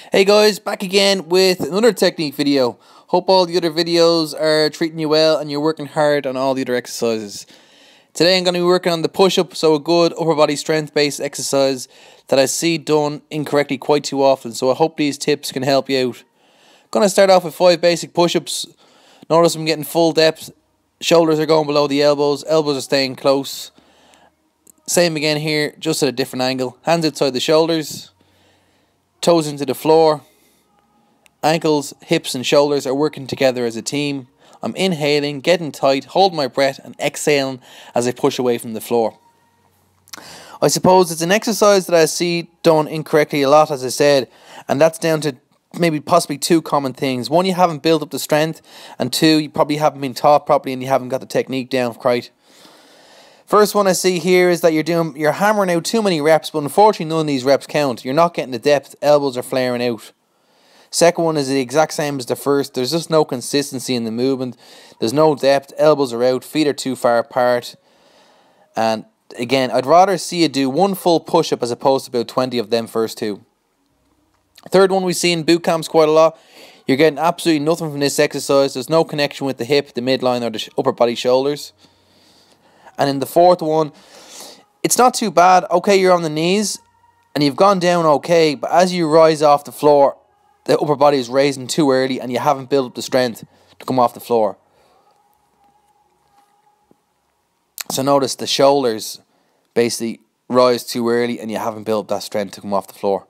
Hey guys, back again with another technique video. Hope all the other videos are treating you well and you're working hard on all the other exercises. Today I'm going to be working on the push-up, so a good upper body strength based exercise that I see done incorrectly quite too often, so I hope these tips can help you out. I'm going to start off with 5 basic push-ups. Notice I'm getting full depth, shoulders are going below the elbows, elbows are staying close. Same again here, just at a different angle. Hands outside the shoulders. Toes into the floor. Ankles, hips and shoulders are working together as a team. I'm inhaling, getting tight, hold my breath and exhaling as I push away from the floor. I suppose it's an exercise that I see done incorrectly a lot, as I said, and that's down to maybe possibly 2 common things. 1, you haven't built up the strength, and 2, you probably haven't been taught properly and you haven't got the technique down right. First one I see here is that you're hammering out too many reps, but unfortunately none of these reps count. You're not getting the depth, elbows are flaring out. Second one is the exact same as the first. There's just no consistency in the movement. There's no depth, elbows are out, feet are too far apart. And again, I'd rather see you do 1 full push-up as opposed to about 20 of them first 2. Third one we see in boot camps quite a lot. You're getting absolutely nothing from this exercise. There's no connection with the hip, the midline or the upper body shoulders. And in the fourth one, it's not too bad. Okay, you're on the knees and you've gone down okay, but as you rise off the floor, the upper body is raising too early and you haven't built up the strength to come off the floor. So notice the shoulders basically rise too early and you haven't built up that strength to come off the floor.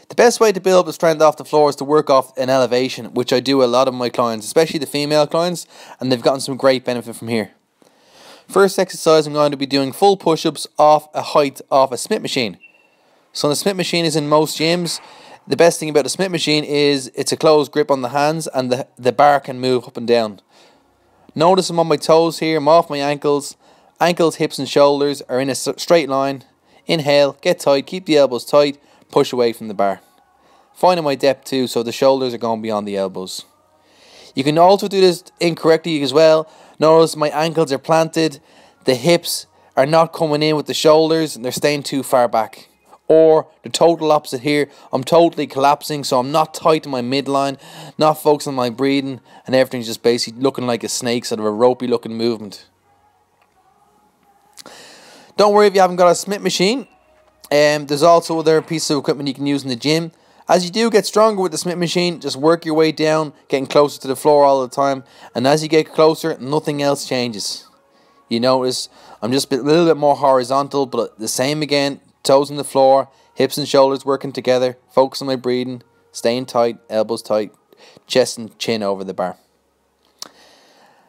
The best way to build up the strength off the floor is to work off an elevation, which I do a lot of my clients, especially the female clients, and they've gotten some great benefit from here. First exercise, I'm going to be doing full push-ups off a height off a Smith machine. So the Smith machine is in most gyms. The best thing about the Smith machine is it's a closed grip on the hands and the bar can move up and down. Notice I'm on my toes here, I'm off my ankles. Ankles, hips and shoulders are in a straight line. Inhale, get tight, keep the elbows tight, push away from the bar. Finding my depth too, so the shoulders are going beyond the elbows. You can also do this incorrectly as well. Notice my ankles are planted, the hips are not coming in with the shoulders and they're staying too far back. Or the total opposite here, I'm totally collapsing, so I'm not tight in my midline, not focusing on my breathing, and everything's just basically looking like a snake, sort of a ropey looking movement. Don't worry if you haven't got a Smith machine. There's also other pieces of equipment you can use in the gym. As you do get stronger with the Smith machine, just work your way down, getting closer to the floor all the time. And as you get closer, nothing else changes. You notice I'm just a little bit more horizontal, but the same again. Toes on the floor, hips and shoulders working together. Focus on my breathing, staying tight, elbows tight, chest and chin over the bar.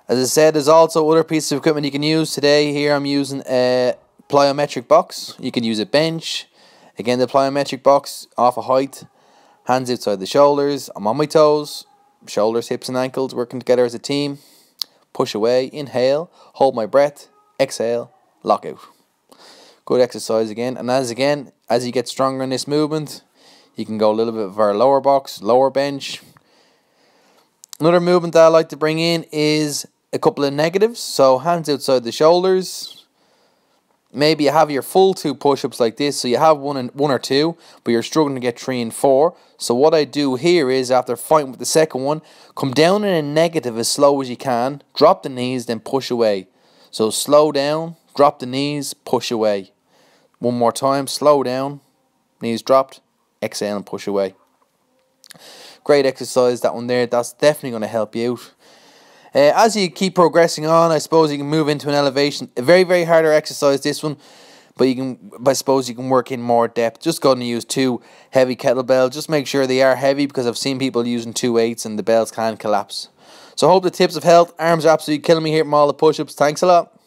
As I said, there's also other pieces of equipment you can use. Today here I'm using a plyometric box. You can use a bench. Again, the plyometric box off a height. Hands outside the shoulders. I'm on my toes. Shoulders, hips and ankles working together as a team. Push away. Inhale. Hold my breath. Exhale. Lock out. Good exercise again. And as you get stronger in this movement, you can go a little bit of our lower box, lower bench. Another movement that I like to bring in is a couple of negatives. So hands outside the shoulders. Maybe you have your full 2 push-ups like this, so you have one or 2, but you're struggling to get 3 and 4. So what I do here is, after fighting with the second one, come down in a negative as slow as you can, drop the knees, then push away. So slow down, drop the knees, push away. One more time, slow down, knees dropped, exhale and push away. Great exercise, that one there. That's definitely going to help you out. As you keep progressing on, I suppose you can move into an elevation. A very, very harder exercise, this one. But I suppose you can work in more depth. Just going to use 2 heavy kettlebells. Just make sure they are heavy, because I've seen people using 2 weights and the bells can collapse. So I hope the tips have helped. Arms are absolutely killing me here from all the push-ups. Thanks a lot.